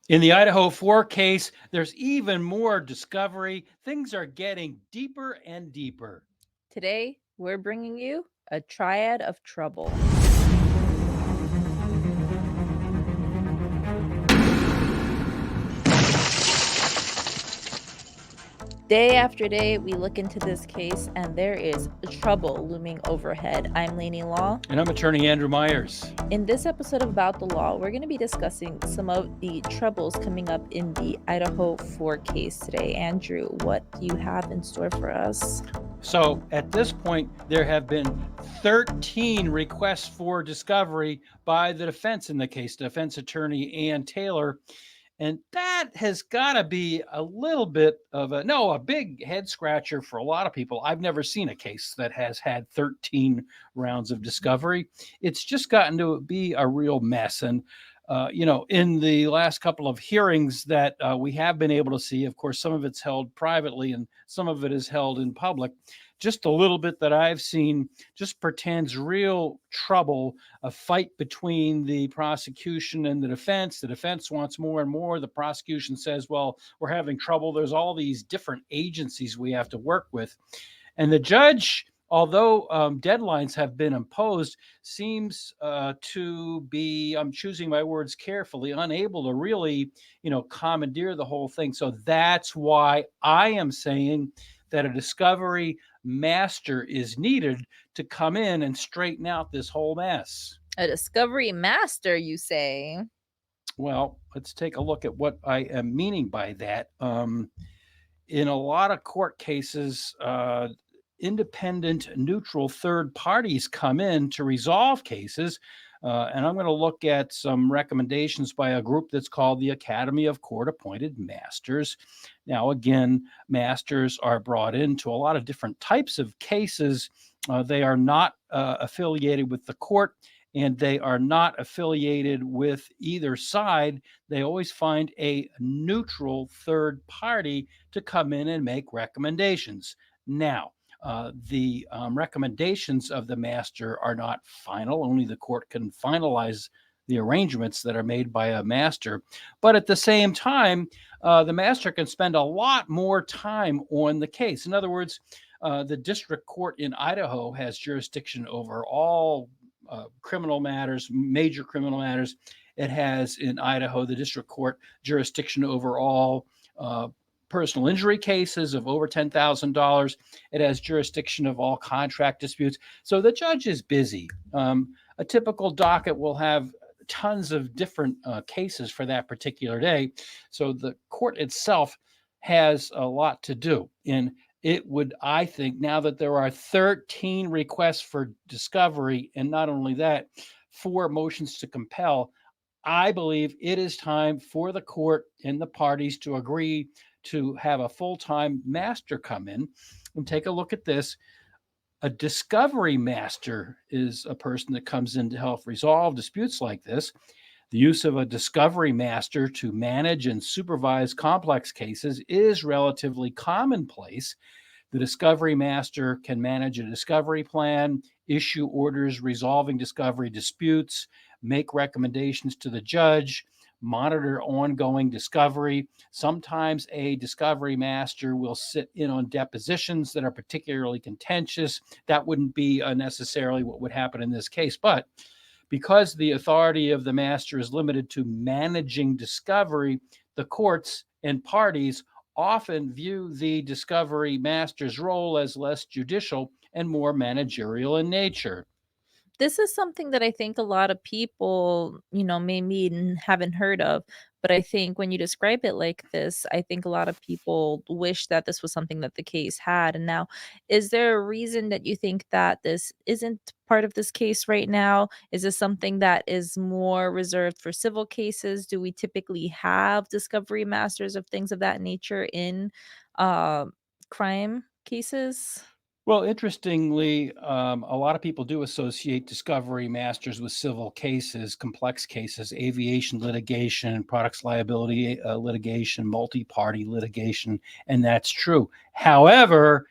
In the Idaho 4 case, there's even more discovery. Things are getting deeper and deeper. Today, we're bringing you a triad of trouble. Day after day, we look into this case, and there is trouble looming overhead. I'm Lainey Law. And I'm attorney Andrew Myers. In this episode of About the Law, we're going to be discussing some of the troubles coming up in the Idaho 4 case today. Andrew, what do you have in store for us? So at this point, there have been 13 requests for discovery by the defense in the case, defense attorney Ann Taylor. And that has got to be a little bit of a big head scratcher for a lot of people. I've never seen a case that has had 13 rounds of discovery. It's just gotten to be a real mess. And, in the last couple of hearings that we have been able to see, of course, some of it's held privately and some of it is held in public. Just a little bit that I've seen just portends real trouble, a fight between the prosecution and the defense. The defense wants more and more. The prosecution says, well, we're having trouble. There's all these different agencies we have to work with. And the judge, although deadlines have been imposed, seems to be, I'm choosing my words carefully, unable to really, commandeer the whole thing. So that's why I am saying that a discovery master is needed to come in and straighten out this whole mess. A discovery master, you say? Well, let's take a look at what I am meaning by that. In a lot of court cases, independent, neutral third parties come in to resolve cases. And I'm going to look at some recommendations by a group that's called the Academy of Court-Appointed Masters. Now, again, masters are brought into a lot of different types of cases. They are not affiliated with the court, and they are not affiliated with either side. They always find a neutral third party to come in and make recommendations. Now, the recommendations of the master are not final. Only the court can finalize the arrangements that are made by a master. But at the same time, the master can spend a lot more time on the case. In other words, the district court in Idaho has jurisdiction over all criminal matters, major criminal matters. It has in Idaho, the district court, jurisdiction over all personal injury cases of over $10,000. It has jurisdiction of all contract disputes. So the judge is busy. A typical docket will have tons of different cases for that particular day. So the court itself has a lot to do. And it would, I think, now that there are 13 requests for discovery, and not only that, 4 motions to compel, I believe it is time for the court and the parties to agree to have a full-time master come in and take a look at this. A discovery master is a person that comes in to help resolve disputes like this. The use of a discovery master to manage and supervise complex cases is relatively commonplace. The discovery master can manage a discovery plan, issue orders resolving discovery disputes, make recommendations to the judge, monitor ongoing discovery. Sometimes a discovery master will sit in on depositions that are particularly contentious. That wouldn't be necessarily what would happen in this case. But because the authority of the master is limited to managing discovery, the courts and parties often view the discovery master's role as less judicial and more managerial in nature. This is something that I think a lot of people, maybe haven't heard of. But I think when you describe it like this, I think a lot of people wish that this was something that the case had. And now, is there a reason that you think that this isn't part of this case right now? Is this something that is more reserved for civil cases? Do we typically have discovery masters of things of that nature in uh, crime cases? Well, interestingly, a lot of people do associate discovery masters with civil cases, complex cases, aviation litigation, products liability litigation, multi-party litigation, and that's true. However,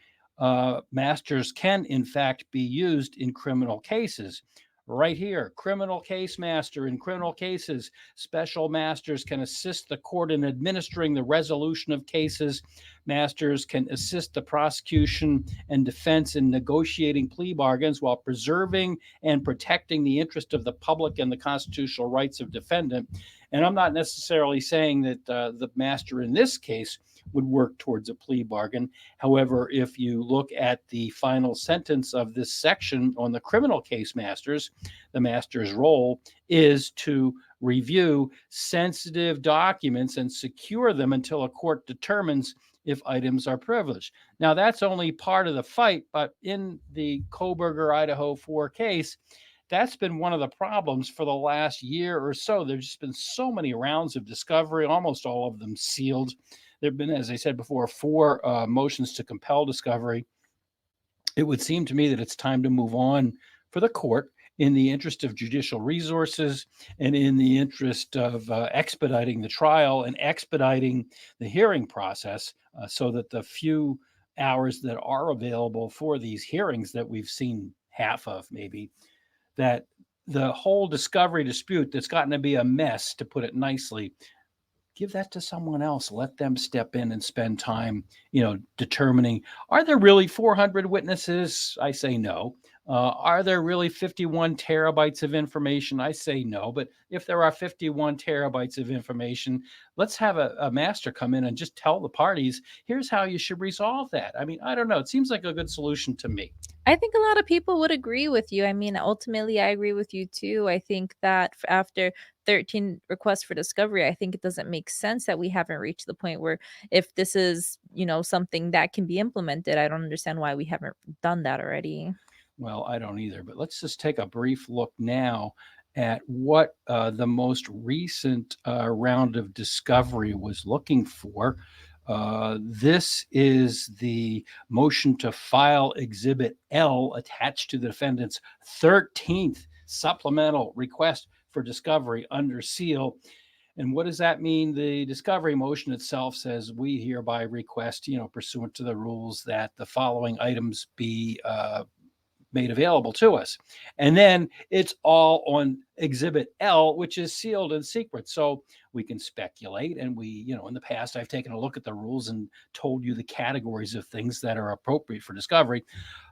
masters can, in fact, be used in criminal cases. right here. Criminal case master. In criminal cases, special masters can assist the court in administering the resolution of cases. Masters can assist the prosecution and defense in negotiating plea bargains while preserving and protecting the interest of the public and the constitutional rights of defendant. And I'm not necessarily saying that the master in this case would work towards a plea bargain. However, if you look at the final sentence of this section on the criminal case masters, the master's role is to review sensitive documents and secure them until a court determines if items are privileged. Now, that's only part of the fight, but in the Kohberger, Idaho 4 case, that's been one of the problems for the last year or so. There's just been so many rounds of discovery, almost all of them sealed. There have been, as I said before, 4 motions to compel discovery. It would seem to me that it's time to move on for the court in the interest of judicial resources and in the interest of expediting the trial and expediting the hearing process so that the few hours that are available for these hearings that we've seen half of maybe, that the whole discovery dispute that's gotten to be a mess, to put it nicely, give that to someone else. Let them step in and spend time, determining, are there really 400 witnesses? I say no. Are there really 51 terabytes of information? I say no. But if there are 51 terabytes of information, let's have a master come in and just tell the parties, here's how you should resolve that. I mean, I don't know. It seems like a good solution to me. I think a lot of people would agree with you. I mean, ultimately, I agree with you too. I think that after 13 requests for discovery, I think it doesn't make sense that we haven't reached the point where if this is, something that can be implemented, I don't understand why we haven't done that already. Well, I don't either, but let's just take a brief look now at what the most recent round of discovery was looking for. This is the motion to file Exhibit L attached to the defendant's 13th supplemental request for discovery under seal. And what does that mean? The discovery motion itself says we hereby request, pursuant to the rules, that the following items be made available to us. And then it's all on Exhibit L, which is sealed and secret. So we can speculate. And in the past, I've taken a look at the rules and told you the categories of things that are appropriate for discovery.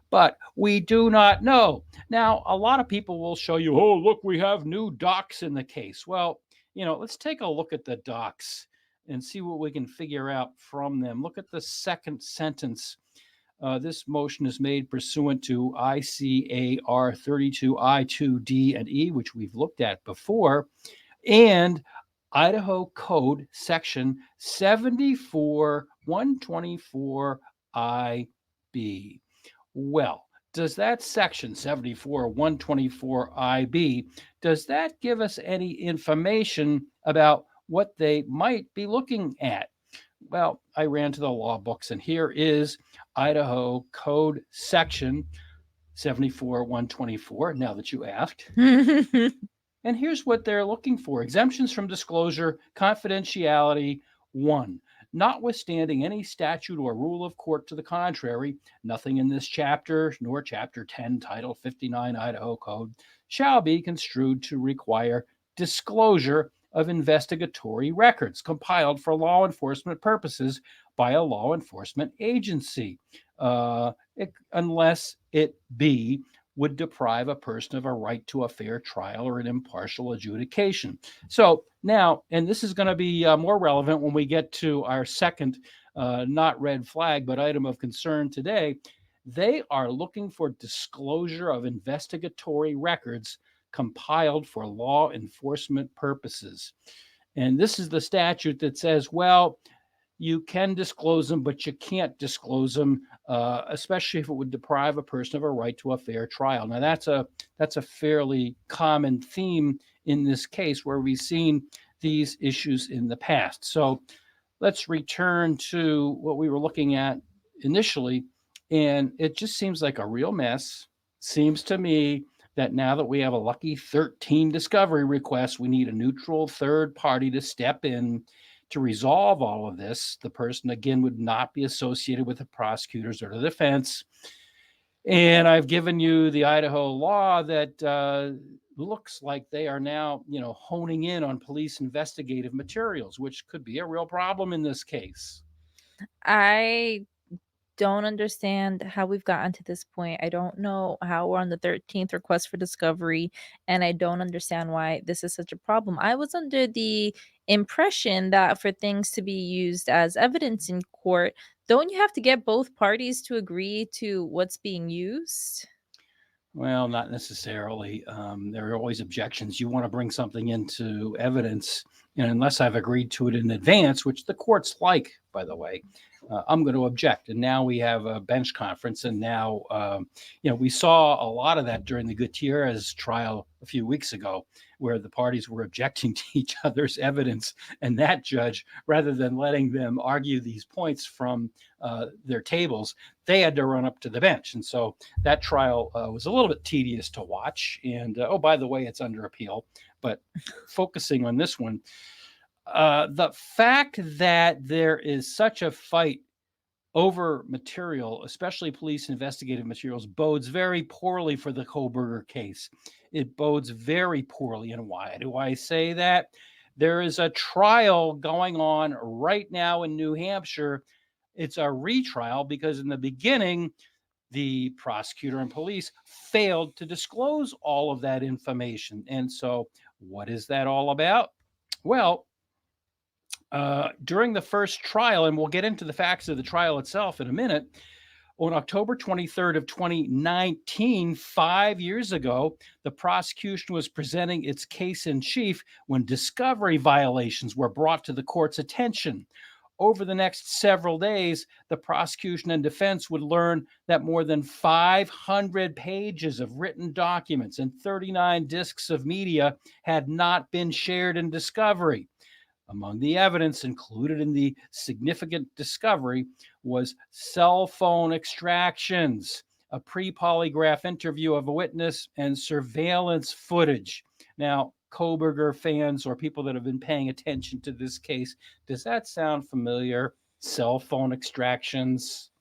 But we do not know. Now, a lot of people will show you, oh, look, we have new docs in the case. Well, let's take a look at the docs and see what we can figure out from them. Look at the second sentence. This motion is made pursuant to ICAR 32I2D and E, which we've looked at before, and Idaho Code Section 74124IB. Well, does that section 74124IB, does that give us any information about what they might be looking at? Well, I ran to the law books, and here is Idaho Code Section 74124, now that you asked. And here's what they're looking for. Exemptions from disclosure, confidentiality, 1. Notwithstanding any statute or rule of court to the contrary, nothing in this chapter, nor Chapter 10, Title 59 Idaho Code, shall be construed to require disclosure of investigatory records compiled for law enforcement purposes by a law enforcement agency, unless it be would deprive a person of a right to a fair trial or an impartial adjudication. So now, and this is going to be more relevant when we get to our second, not red flag, but item of concern today, they are looking for disclosure of investigatory records compiled for law enforcement purposes. And this is the statute that says, well, you can disclose them, but you can't disclose them, especially if it would deprive a person of a right to a fair trial. Now, that's a fairly common theme in this case where we've seen these issues in the past. So let's return to what we were looking at initially. And it just seems like a real mess. Seems to me that now that we have a lucky 13 discovery requests, we need a neutral third party to step in to resolve all of this. The person, again, would not be associated with the prosecutors or the defense. And I've given you the Idaho law that looks like they are now, honing in on police investigative materials, which could be a real problem in this case. I don't understand how we've gotten to this point. I don't know how we're on the 13th request for discovery, and I don't understand why this is such a problem. I was under the impression that for things to be used as evidence in court, don't you have to get both parties to agree to what's being used? Well, not necessarily. There are always objections. You want to bring something into evidence, and unless I've agreed to it in advance, which the courts like, by the way, I'm going to object. And now we have a bench conference, and now, we saw a lot of that during the Gutierrez trial a few weeks ago, where the parties were objecting to each other's evidence, and that judge, rather than letting them argue these points from their tables, they had to run up to the bench. And so that trial was a little bit tedious to watch. And oh, by the way, it's under appeal. But focusing on this one, the fact that there is such a fight over material, especially police investigative materials, bodes very poorly for the Kohberger case. It bodes very poorly. And why do I say that? There is a trial going on right now in New Hampshire. It's a retrial because in the beginning, the prosecutor and police failed to disclose all of that information. And so, what is that all about? Well, during the first trial, and we'll get into the facts of the trial itself in a minute, on October 23rd of 2019, 5 years ago, the prosecution was presenting its case in chief when discovery violations were brought to the court's attention. Over the next several days, the prosecution and defense would learn that more than 500 pages of written documents and 39 discs of media had not been shared in discovery. Among the evidence included in the significant discovery was cell phone extractions, a pre-polygraph interview of a witness, and surveillance footage. Now, Kohberger fans or people that have been paying attention to this case, does that sound familiar? Cell phone extractions.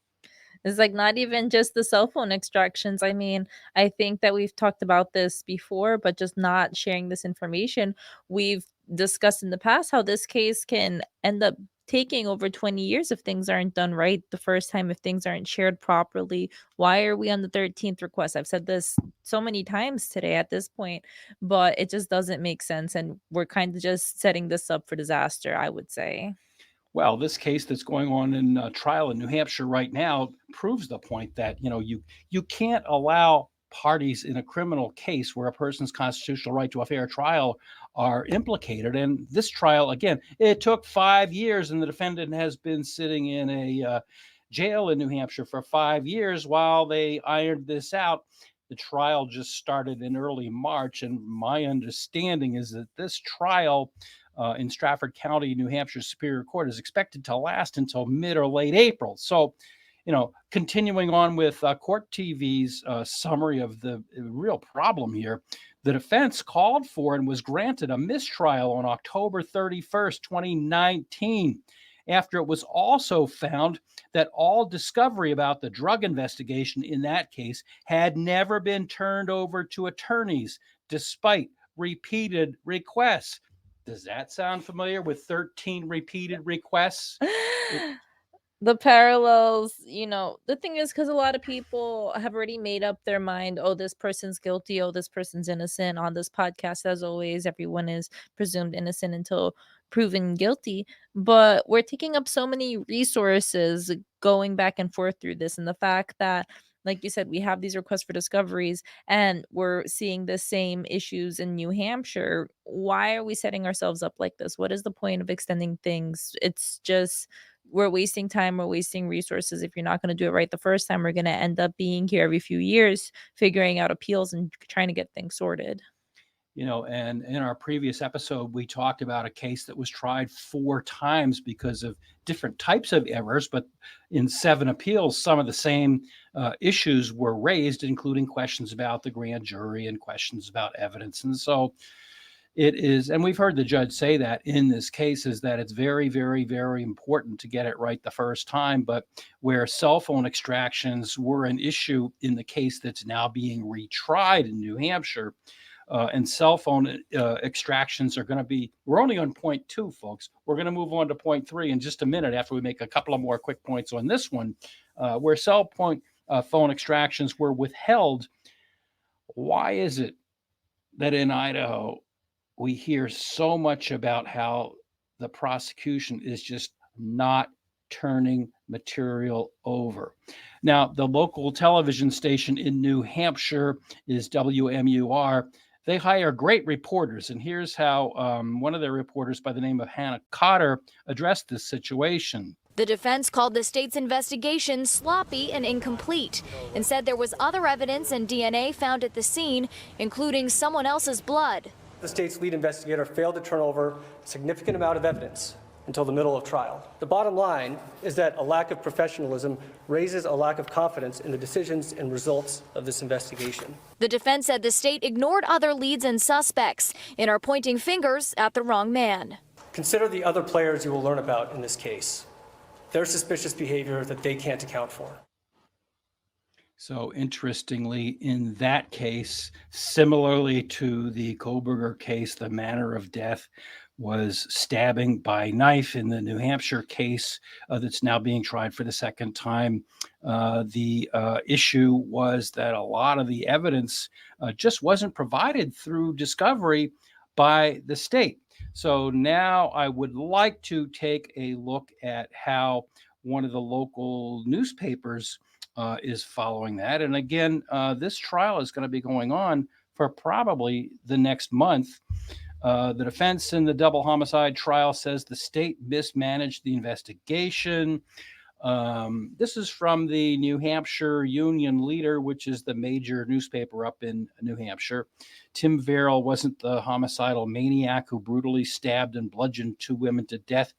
It's like not even just the cell phone extractions. I mean, I think that we've talked about this before, but just not sharing this information. We've discussed in the past how this case can end up taking over 20 years if things aren't done right the first time, if things aren't shared properly. Why are we on the 13th request? I've said this so many times today at this point, but it just doesn't make sense. And we're kind of just setting this up for disaster, I would say. Well, this case that's going on in trial in New Hampshire right now proves the point that you can't allow parties in a criminal case where a person's constitutional right to a fair trial are implicated. And this trial, again, it took 5 years, and the defendant has been sitting in a jail in New Hampshire for 5 years while they ironed this out. The trial just started in early March, and my understanding is that this trial in Stratford County, New Hampshire Superior Court is expected to last until mid or late April. So, continuing on with Court TV's summary of the real problem here, the defense called for and was granted a mistrial on October 31st, 2019, after it was also found that all discovery about the drug investigation in that case had never been turned over to attorneys, despite repeated requests. Does that sound familiar with 13 repeated requests? The parallels, the thing is, because a lot of people have already made up their mind, oh, this person's guilty, oh, this person's innocent. On this podcast, as always, everyone is presumed innocent until proven guilty. But we're taking up so many resources going back and forth through this. And the fact that, like you said, we have these requests for discoveries and we're seeing the same issues in New Hampshire. Why are we setting ourselves up like this? What is the point of extending things? It's just we're wasting time, we're wasting resources. If you're not going to do it right the first time, we're going to end up being here every few years figuring out appeals and trying to get things sorted. And in our previous episode, we talked about a case that was tried 4 times because of different types of errors, but in 7 appeals, some of the same issues were raised, including questions about the grand jury and questions about evidence. And so It is, and we've heard the judge say that in this case, is that it's very, very, very important to get it right the first time. But where cell phone extractions were an issue in the case that's now being retried in New Hampshire, and cell phone extractions are going to be, we're only on point 2, folks. We're going to move on to point 3 in just a minute after we make a couple of more quick points on this one, where cell phone extractions were withheld. Why is it that in Idaho we hear so much about how the prosecution is just not turning material over? Now, the local television station in New Hampshire is WMUR. They hire great reporters, and here's how one of their reporters by the name of Hannah Cotter addressed this situation. The defense called the state's investigation sloppy and incomplete and said there was other evidence and DNA found at the scene, including someone else's blood. The state's lead investigator failed to turn over a significant amount of evidence until the middle of trial. The bottom line is that a lack of professionalism raises a lack of confidence in the decisions and results of this investigation. The defense said the state ignored other leads and suspects and are pointing fingers at the wrong man. Consider the other players you will learn about in this case. Their suspicious behavior that they can't account for. So interestingly, in that case, similarly to the Kohberger case, the manner of death was stabbing by knife. In the New Hampshire case that's now being tried for the second time, the issue was that a lot of the evidence just wasn't provided through discovery by the state. So now I would like to take a look at how one of the local newspapers is following that. And again, this trial is going to be going on for probably the next month. The defense in the double homicide trial says the state mismanaged the investigation. This is from the New Hampshire Union Leader, which is the major newspaper up in New Hampshire. Tim Verrill wasn't the homicidal maniac who brutally stabbed and bludgeoned 2 women to death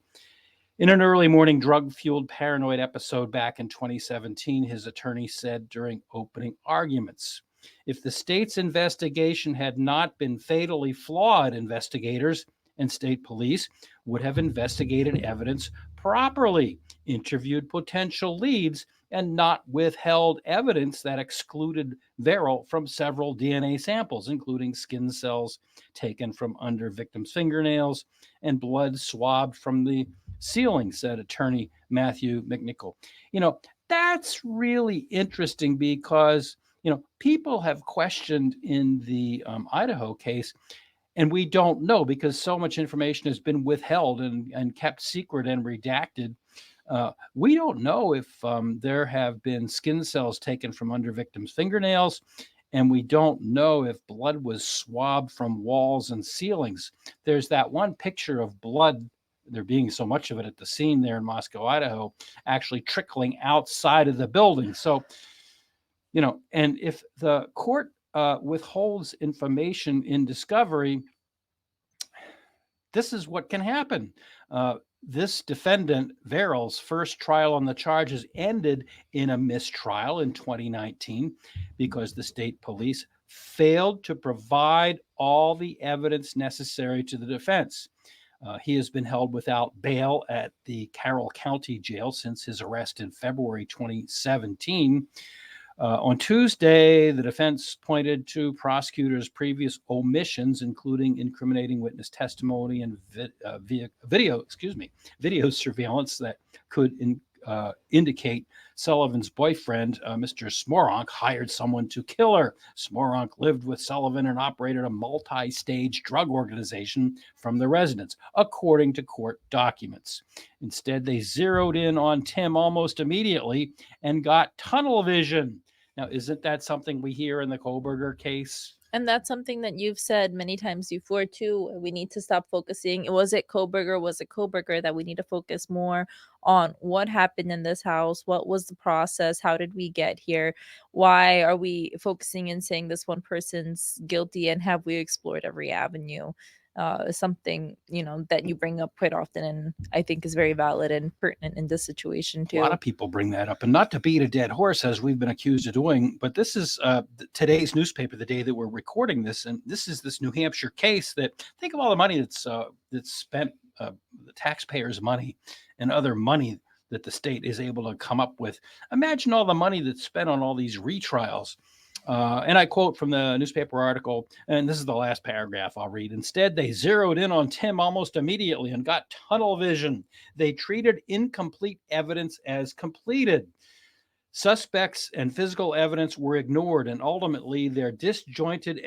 in an early morning drug-fueled paranoid episode back in 2017, his attorney said during opening arguments. If the state's investigation had not been fatally flawed, investigators and state police would have investigated evidence properly, interviewed potential leads, and not withheld evidence that excluded Verrill from several DNA samples, including skin cells taken from under victims' fingernails and blood swabbed from the ceiling, said attorney Matthew McNichol. That's really interesting because, people have questioned in the Idaho case, and we don't know because so much information has been withheld and kept secret and redacted. We don't know if there have been skin cells taken from under victims' fingernails, and we don't know if blood was swabbed from walls and ceilings. There's that one picture of blood, there being so much of it at the scene there in Moscow, Idaho, actually trickling outside of the building. So, and if the court withholds information in discovery, this is what can happen. This defendant, Verrill's first trial on the charges ended in a mistrial in 2019 because the state police failed to provide all the evidence necessary to the defense. He has been held without bail at the Carroll County Jail since his arrest in February 2017. On Tuesday, the defense pointed to prosecutors' previous omissions, including incriminating witness testimony and video surveillance that could indicate Sullivan's boyfriend, Mr. Smoronk, hired someone to kill her. Smoronk lived with Sullivan and operated a multi-stage drug organization from the residence, according to court documents. Instead, they zeroed in on Tim almost immediately and got tunnel vision. Now, isn't that something we hear in the Kohberger case? And that's something that you've said many times before, too. We need to stop focusing. Was it Kohberger that we need to focus more on what happened in this house? What was the process? How did we get here? Why are we focusing and saying this one person's guilty? And have we explored every avenue? is something, that you bring up quite often, and I think is very valid and pertinent in this situation A lot too. of people bring that up, and not to beat a dead horse as we've been accused of doing, but this is today's newspaper, the day that we're recording this, and this is this New Hampshire case that, think of all the money that's spent, the taxpayers' money and other money that the state is able to come up with. Imagine all the money that's spent on all these retrials. And I quote from the newspaper article, and this is the last paragraph I'll read. Instead, they zeroed in on Tim almost immediately and got tunnel vision. They treated incomplete evidence as completed. Suspects and physical evidence were ignored, and ultimately their disjointed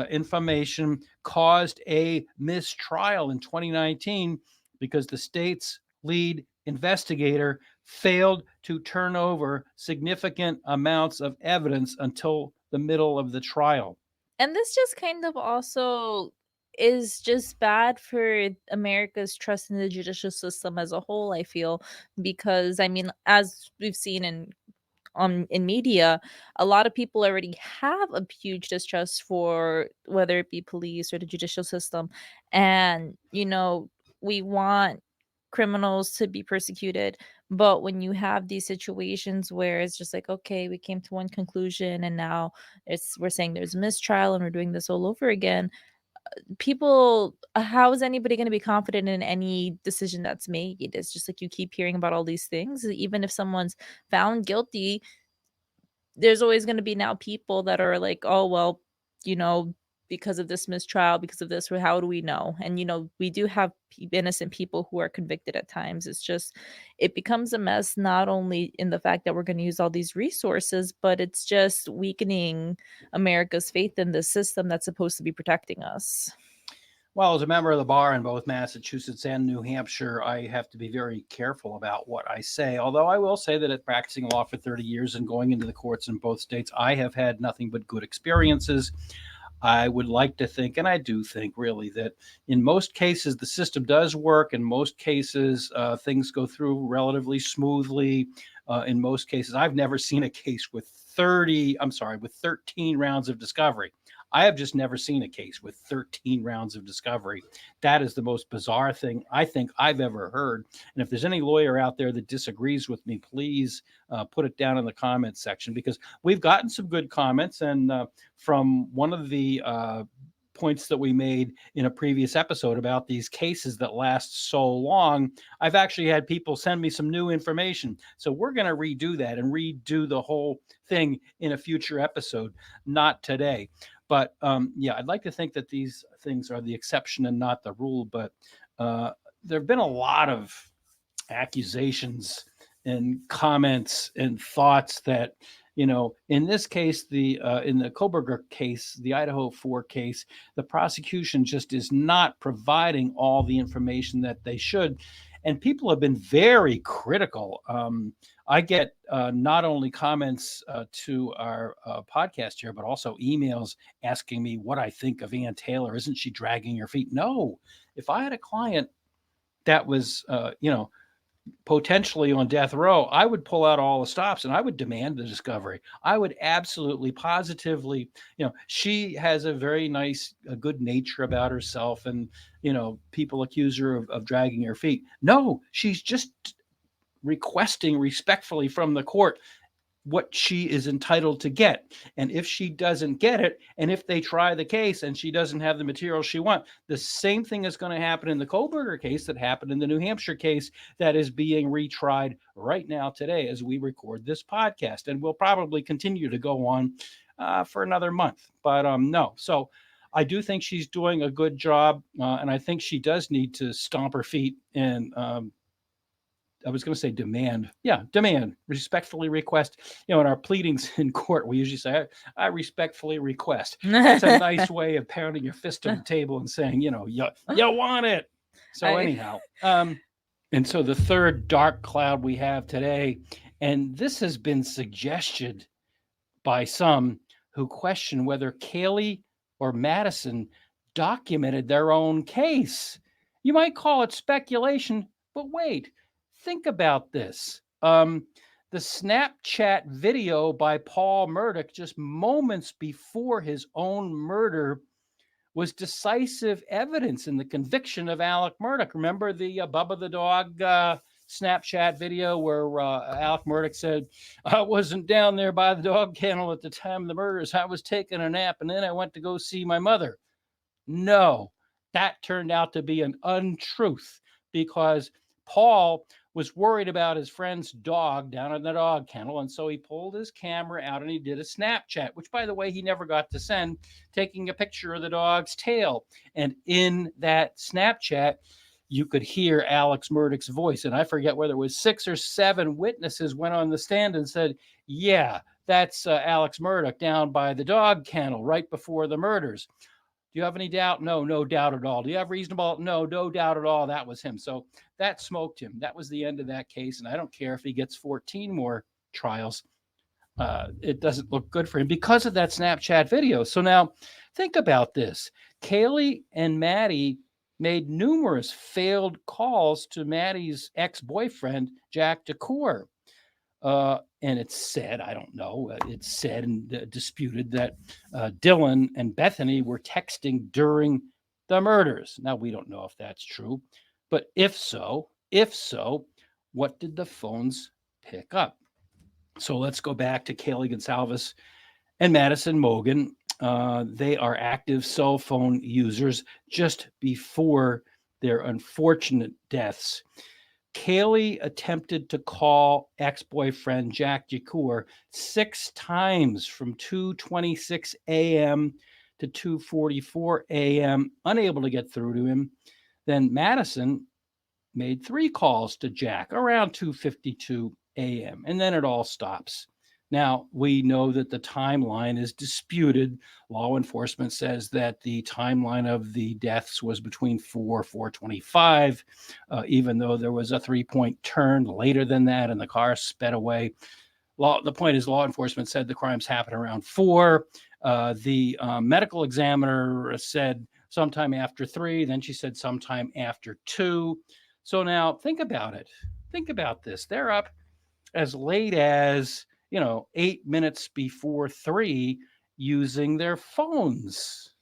information caused a mistrial in 2019 because the state's lead investigator failed to turn over significant amounts of evidence until the middle of the trial. And this just kind of also is just bad for America's trust in the judicial system as a whole, I feel, because I mean, as we've seen in media, a lot of people already have a huge distrust for whether it be police or the judicial system. And, we want criminals to be persecuted. But when you have these situations where it's just like, okay, we came to one conclusion and now we're saying there's mistrial and we're doing this all over again, people, how is anybody going to be confident in any decision that's made? It's just like you keep hearing about all these things. Even if someone's found guilty, there's always going to be now people that are like, oh, well, you know, because of this mistrial, because of this, how do we know? And, we do have innocent people who are convicted at times. It's just, it becomes a mess, not only in the fact that we're going to use all these resources, but it's just weakening America's faith in the system that's supposed to be protecting us. Well, as a member of the bar in both Massachusetts and New Hampshire, I have to be very careful about what I say. Although I will say that at practicing law for 30 years and going into the courts in both states, I have had nothing but good experiences. I would like to think, and I do think really, that in most cases the system does work. In most cases, things go through relatively smoothly. In most cases, I've never seen a case with 13 rounds of discovery. I have just never seen a case with 13 rounds of discovery. That is the most bizarre thing I think I've ever heard. And if there's any lawyer out there that disagrees with me, please put it down in the comments section, because we've gotten some good comments. And from one of the points that we made in a previous episode about these cases that last so long, I've actually had people send me some new information. So we're going to redo that and redo the whole thing in a future episode, not today. But I'd like to think that these things are the exception and not the rule. But there have been a lot of accusations and comments and thoughts that, in this case, in the Kohberger case, the Idaho 4 case, the prosecution just is not providing all the information that they should. And people have been very critical. I get not only comments to our podcast here, but also emails asking me what I think of Ann Taylor. Isn't she dragging her feet? No. If I had a client that was, potentially on death row, I would pull out all the stops and I would demand the discovery. I would absolutely, positively, she has a very nice, good nature about herself, and, people accuse her of dragging her feet. No, she's just requesting respectfully from the court what she is entitled to get. And if she doesn't get it, and if they try the case and she doesn't have the material she wants, the same thing is going to happen in the Kohberger case that happened in the New Hampshire case that is being retried right now today as we record this podcast, and will probably continue to go on for another month. But no, so I do think she's doing a good job, and I think she does need to stomp her feet and I was going to say demand. Yeah, demand, respectfully request. In our pleadings in court, we usually say, I respectfully request. That's a nice way of pounding your fist on the table and saying, you want it. So anyhow, and so the third dark cloud we have today, and this has been suggested by some who question whether Cayley or Madison documented their own case. You might call it speculation, but wait. Think about this. The Snapchat video by Paul Murdoch just moments before his own murder was decisive evidence in the conviction of Alec Murdoch. Remember the Bubba the dog Snapchat video where Alec Murdoch said, I wasn't down there by the dog kennel at the time of the murders. I was taking a nap and then I went to go see my mother. No, that turned out to be an untruth because Paul was worried about his friend's dog down in the dog kennel. And so he pulled his camera out and he did a Snapchat, which, by the way, he never got to send, taking a picture of the dog's tail. And in that Snapchat, you could hear Alex Murdoch's voice. And I forget whether it was 6 or 7 witnesses went on the stand and said, yeah, that's Alex Murdoch down by the dog kennel right before the murders. Do you have any doubt? No, no doubt at all. Do you have reasonable? No, no doubt at all. That was him. So that smoked him. That was the end of that case. And I don't care if he gets 14 more trials. It doesn't look good for him because of that Snapchat video. So now think about this. Kaylee and Maddie made numerous failed calls to Maddie's ex-boyfriend, Jack DeCour. And it's said, I don't know, it's said and disputed that Dylan and Bethany were texting during the murders. Now, we don't know if that's true, but if so, what did the phones pick up? So let's go back to Kaylee Gonsalves and Madison Mogan. They are active cell phone users just before their unfortunate deaths. Kaylee attempted to call ex-boyfriend Jack DeCour 6 times from 2:26 a.m. to 2:44 a.m., unable to get through to him. Then Madison made 3 calls to Jack around 2:52 a.m., and then it all stops. Now, we know that the timeline is disputed. Law enforcement says that the timeline of the deaths was between 4:25, even though there was a 3-point turn later than that and the car sped away. The point is, law enforcement said the crimes happened around 4. The medical examiner said sometime after 3. Then she said sometime after 2. So now think about it. Think about this. They're up as late as 8 minutes before 3 using their phones.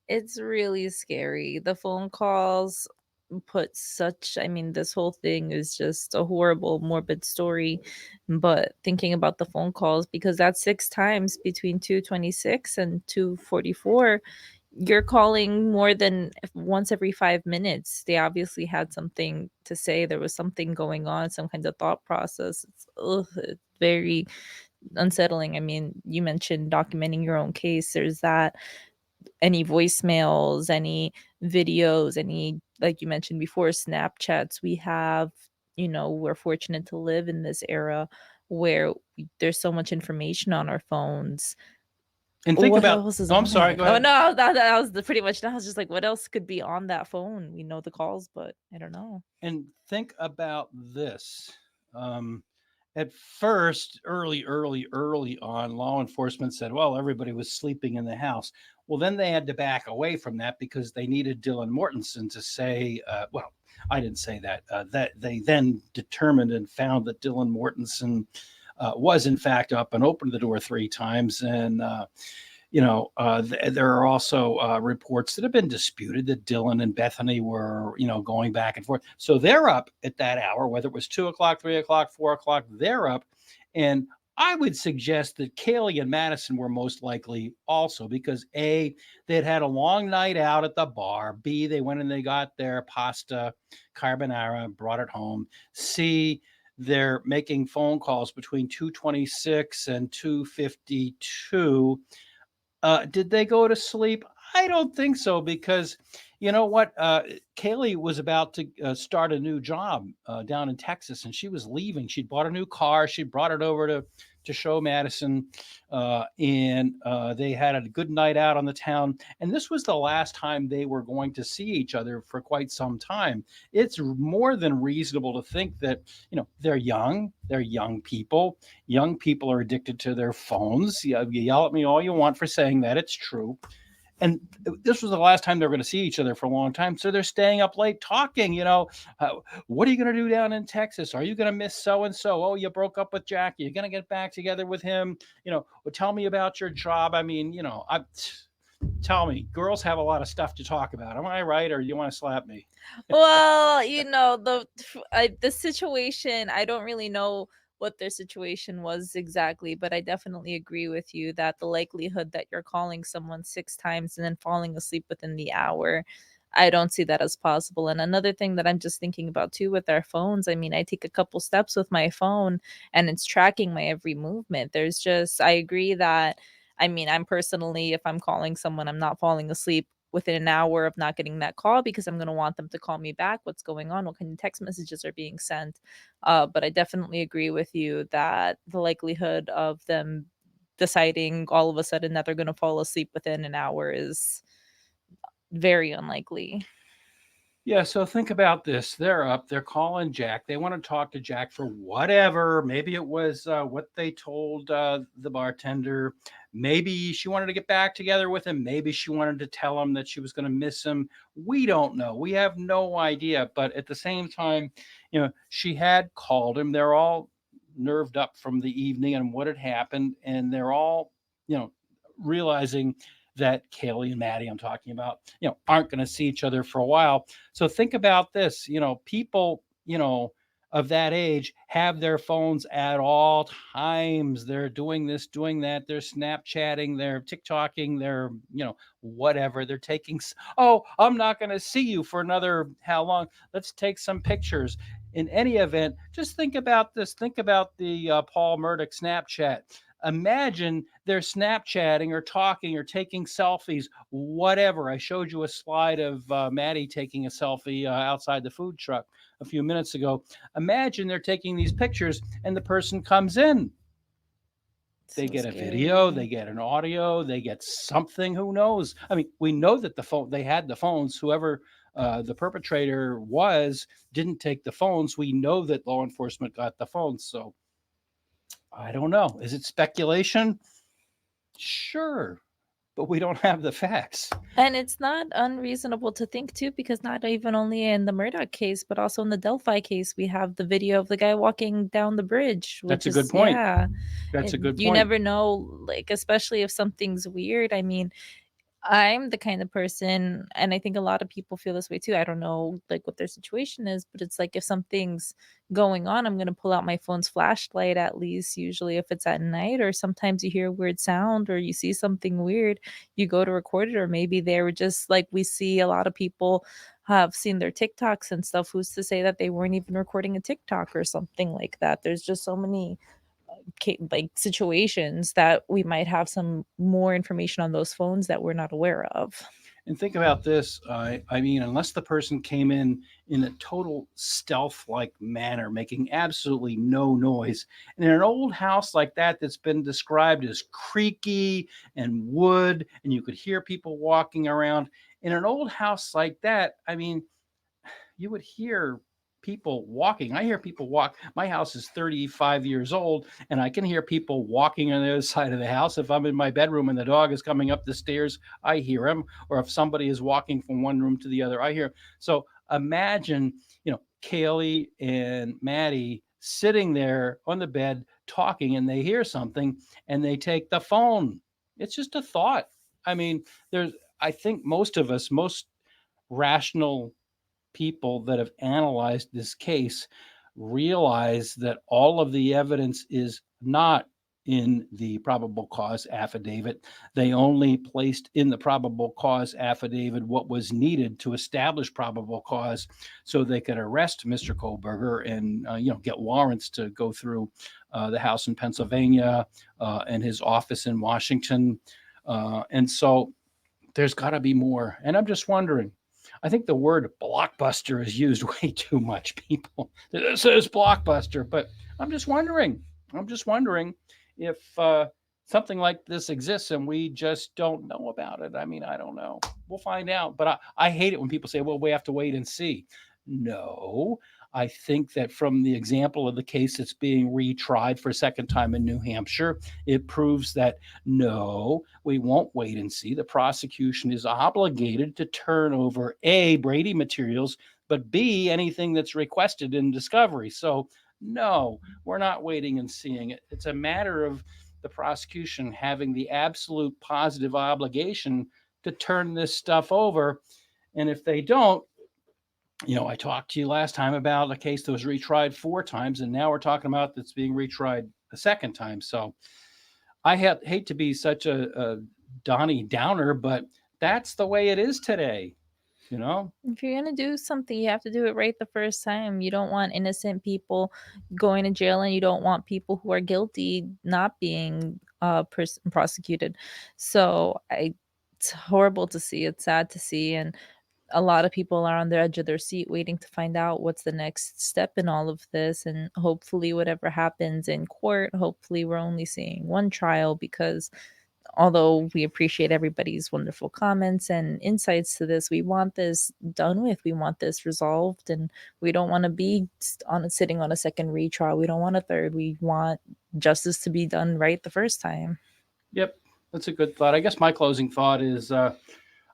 It's really scary. The phone calls this whole thing is just a horrible, morbid story. But thinking about the phone calls, because that's 6 times between 2:26 and 2:44, you're calling more than once every 5 minutes. They obviously had something to say. There was something going on, some kind of thought process. It's very unsettling. I mean, you mentioned documenting your own case. There's that. Any voicemails, any videos, any, like you mentioned before, Snapchats. We're fortunate to live in this era where there's so much information on our phones. And think What about, else is oh, I'm on sorry, it? go Oh ahead. no, that was pretty much. That was just like, what else could be on that phone? We know the calls, but I don't know. And think about this. At first, early on, law enforcement said, well, everybody was sleeping in the house. Well, then they had to back away from that because they needed Dylan Mortensen to say, well, I didn't say that. That they then determined and found that Dylan Mortensen was in fact up and opened the door 3 times. And, there are also reports that have been disputed that Dylan and Bethany were, going back and forth. So they're up at that hour, whether it was 2 o'clock, 3 o'clock, 4 o'clock, they're up. And I would suggest that Kaylee and Madison were most likely also because A, they'd had a long night out at the bar. B, they went and they got their pasta carbonara, brought it home. C, they're making phone calls between 2:26 and 2:52. Did they go to sleep? I don't think so because you know what? Kaylee was about to start a new job down in Texas and she was leaving. She'd bought a new car. She brought it over to show Madison and they had a good night out on the town. And this was the last time they were going to see each other for quite some time. It's more than reasonable to think that, they're young people. Young people are addicted to their phones. You yell at me all you want for saying that. It's true. And this was the last time they were going to see each other for a long time. So they're staying up late talking, what are you going to do down in Texas? Are you going to miss so-and-so? Oh, you broke up with Jackie. You're going to get back together with him. Well, tell me about your job. I mean, Tell me, girls have a lot of stuff to talk about. Am I right, or do you want to slap me? Well, the situation, I don't really know what their situation was exactly, but I definitely agree with you that the likelihood that you're calling someone 6 times and then falling asleep within the hour, I don't see that as possible. And another thing that I'm just thinking about too with our phones, I mean, I take a couple steps with my phone and it's tracking my every movement. I agree that, I mean, I'm personally, if I'm calling someone, I'm not falling asleep within an hour of not getting that call because I'm going to want them to call me back. What's going on? What kind of text messages are being sent? But I definitely agree with you that the likelihood of them deciding all of a sudden that they're going to fall asleep within an hour is very unlikely. Yeah, so think about this. They're up, they're calling Jack. They want to talk to Jack for whatever. Maybe it was what they told the bartender. Maybe she wanted to get back together with him. Maybe she wanted to tell him that she was going to miss him. We don't know. We have no idea. But at the same time, she had called him. They're all nerved up from the evening and what had happened. And they're all, realizing that Kaylee and Maddie I'm talking about, aren't going to see each other for a while. So think about this, people, of that age have their phones at all times. They're doing this, doing that. They're Snapchatting, they're TikToking, they're, whatever. They're taking, oh, I'm not going to see you for another, how long? Let's take some pictures. In any event, just think about this. Think about the Paul Murdoch Snapchat. Imagine they're Snapchatting or talking or taking selfies, whatever. I showed you a slide of Maddie taking a selfie outside the food truck a few minutes ago. Imagine they're taking these pictures and the person comes in. They So get a video, scary. they get an audio, they get something. Who knows? I mean, we know that they had the phones. Whoever the perpetrator was didn't take the phones. We know that law enforcement got the phones. So I don't know. Is it speculation? Sure, but we don't have the facts. And it's not unreasonable to think too, because not even only in the Murdoch case, but also in the Delphi case, we have the video of the guy walking down the bridge, That's which a good is, point. yeah. That's a good You point. never know, like, especially if something's weird. I mean, I'm the kind of person, and I think a lot of people feel this way too. I don't know like what their situation is, but it's like if something's going on, I'm gonna pull out my phone's flashlight at least, usually if it's at night, or sometimes you hear a weird sound or you see something weird, you go to record it, or maybe they were just like we see a lot of people have seen their TikToks and stuff. Who's to say that they weren't even recording a TikTok or something like that? There's just so many like situations that we might have some more information on those phones that we're not aware of. And think about this. I mean, unless the person came in a total stealth-like manner, making absolutely no noise, and in an old house like that that's been described as creaky and wood, and you could hear people walking around, in an old house like that, I mean, you would hear people walking. I hear people walk. My house is 35 years old, and I can hear people walking on the other side of the house. If I'm in my bedroom and the dog is coming up the stairs, I hear him. Or if somebody is walking from one room to the other, I hear. So imagine, Kaylee and Maddie sitting there on the bed talking, and they hear something, and they take the phone. It's just a thought. I mean, I think most of us, most rational people that have analyzed this case realize that all of the evidence is not in the probable cause affidavit. They only placed in the probable cause affidavit what was needed to establish probable cause so they could arrest Mr. Kohberger and get warrants to go through the house in Pennsylvania and his office in Washington. And so there's got to be more. And I'm just wondering, I think the word blockbuster is used way too much. People, this is blockbuster, but I'm just wondering. If something like this exists and we just don't know about it. I mean, I don't know. We'll find out. But I hate it when people say, well, we have to wait and see. No, I think that from the example of the case that's being retried for a second time in New Hampshire, it proves that no, we won't wait and see. The prosecution is obligated to turn over A, Brady materials, but B, anything that's requested in discovery. So no, we're not waiting and seeing it. It's a matter of the prosecution having the absolute positive obligation to turn this stuff over. And if they don't, I talked to you last time about a case that was retried 4 times, and now we're talking about that's being retried a second time. So I hate to be such a Donnie Downer, but that's the way it is today. If you're going to do something, you have to do it right the first time. You don't want innocent people going to jail, and you don't want people who are guilty not being prosecuted. So it's horrible to see. It's sad to see. And a lot of people are on the edge of their seat waiting to find out what's the next step in all of this. And hopefully whatever happens in court, hopefully we're only seeing one trial, because although we appreciate everybody's wonderful comments and insights to this, we want this done with. We want this resolved, and we don't want to be sitting on a second retrial. We don't want a third. We want justice to be done right the first time. Yep, that's a good thought. I guess my closing thought is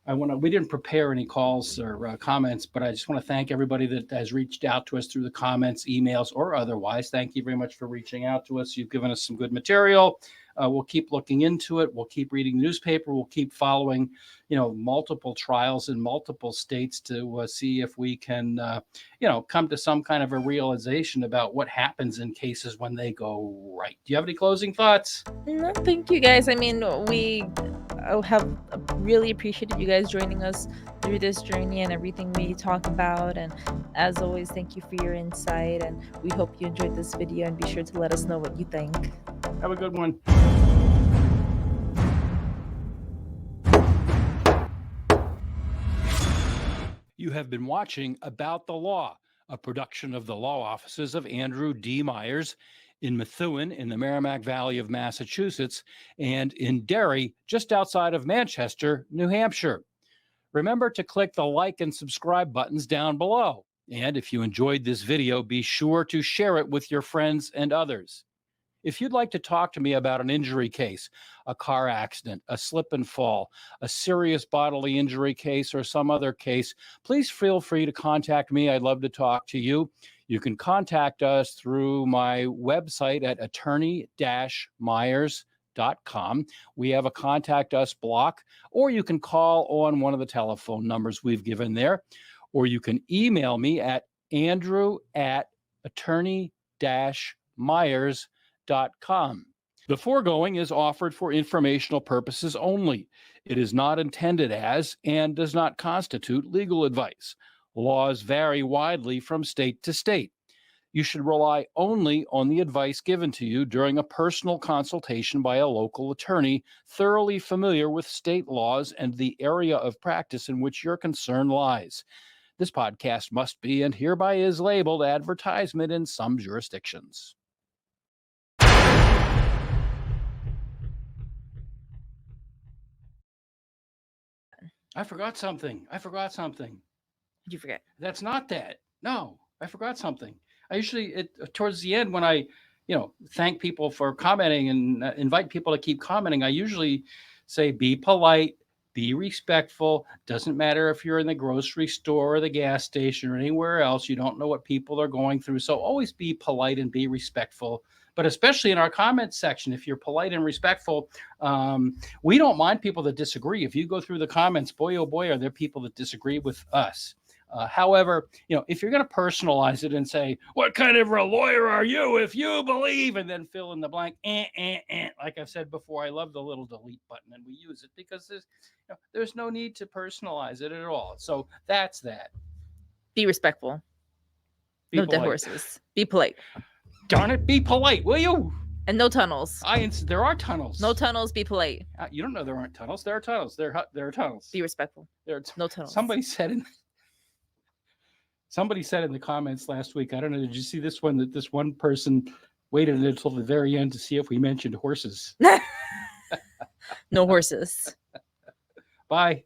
we didn't prepare any calls or comments, but I just want to thank everybody that has reached out to us through the comments, emails, or otherwise. Thank you very much for reaching out to us. You've given us some good material. We'll keep looking into it. We'll keep reading the newspaper. We'll keep following, multiple trials in multiple states to see if we can, come to some kind of a realization about what happens in cases when they go right. Do you have any closing thoughts? No, thank you guys. I mean, we have really appreciated you guys joining us through this journey and everything we talk about. And as always, thank you for your insight. And we hope you enjoyed this video, and be sure to let us know what you think. Have a good one. You have been watching About the Law, a production of the law offices of Andrew D. Myers in Methuen in the Merrimack Valley of Massachusetts, and in Derry, just outside of Manchester, New Hampshire. Remember to click the like and subscribe buttons down below. And if you enjoyed this video, be sure to share it with your friends and others. If you'd like to talk to me about an injury case, a car accident, a slip and fall, a serious bodily injury case, or some other case, please feel free to contact me. I'd love to talk to you. You can contact us through my website at attorney-myers.com. We have a contact us block, or you can call on one of the telephone numbers we've given there, or you can email me at andrew@attorney-myers.com. The foregoing is offered for informational purposes only. It is not intended as and does not constitute legal advice. Laws vary widely from state to state. You should rely only on the advice given to you during a personal consultation by a local attorney thoroughly familiar with state laws and the area of practice in which your concern lies. This podcast must be and hereby is labeled advertisement in some jurisdictions. I forgot something. Did you forget? That's not that. No, I forgot something. I usually, towards the end, when I, thank people for commenting and invite people to keep commenting, I usually say, be polite, be respectful. Doesn't matter if you're in the grocery store or the gas station or anywhere else. You don't know what people are going through. So always be polite and be respectful. But especially in our comments section, if you're polite and respectful, we don't mind people that disagree. If you go through the comments, boy, oh boy, are there people that disagree with us. However, if you're going to personalize it and say, what kind of a lawyer are you if you believe, and then fill in the blank, like I've said before, I love the little delete button, and we use it because there's no need to personalize it at all. So that's that. Be respectful. Be No dead polite. horses. Be polite. Darn it, be polite, will you? And no tunnels. There are tunnels. No tunnels. Be polite. You don't know there aren't tunnels. There are tunnels. There are tunnels. Be respectful. No tunnels. Somebody said in the comments last week, I don't know, did you see this one, that this one person waited until the very end to see if we mentioned horses? No horses. Bye.